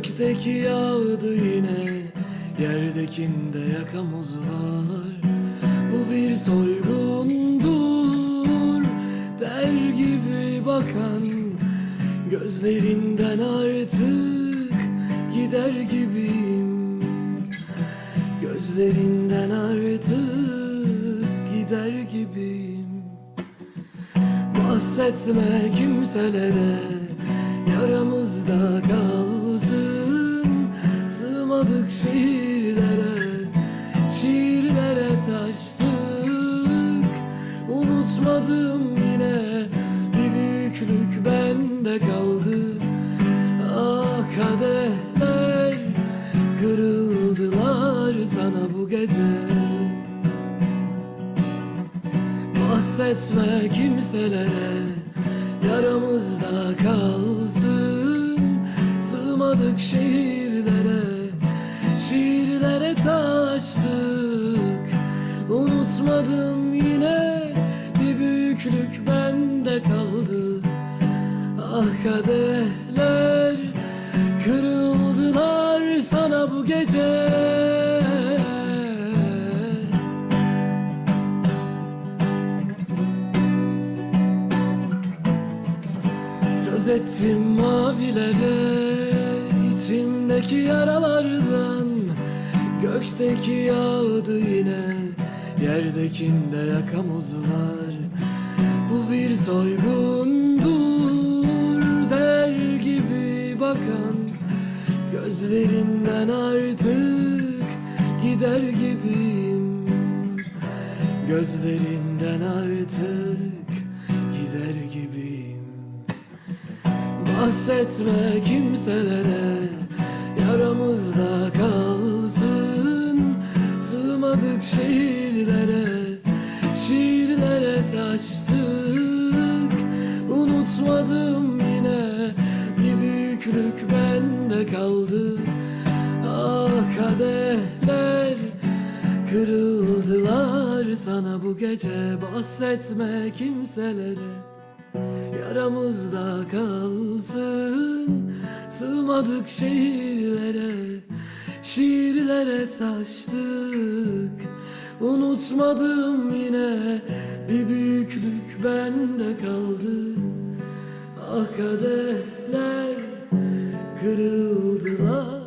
Gökteki yağdı yine, yerdekinde yakamoz var. Bu bir soygundur der gibi bakan, gözlerinden artık gider gibiyim. Gözlerinden artık gider gibiyim. Bahsetme kimselere, yaramızda kalsın. Sığmadık şiirlere taştık. Unutmadım yine, bir büyüklük bende kaldı. Ah kadehler kırıldılar sana bu gece. Bahsetme kimselere, yaramızda kalsın. Sığmadık şiirlere taştık. Unutmadım yine, bir büyüklük bende kaldı. Ah kadehler kırıldılar sana bu gece. Söz ettim mavilere, içimdeki yaralardan. Gökteki yağdı yine, yerdekinde yakamoz var. Bu bir soygundur der gibi bakan, gözlerinden artık gider gibiyim. Gözlerinden artık gider gibiyim. Bahsetme kimselere, yaramızda kalsın. Sığmadık şiirlere taştık. Unutmadım yine, bir büyüklük bende kaldı. Ah kadehler kırıldılar sana bu gece. Bahsetme kimselere, yaramızda kalsın. Sığmadık şiirlere taştık. Unutmadım yine, bir büyüklük bende kaldı. Ah kadehler kırıldılar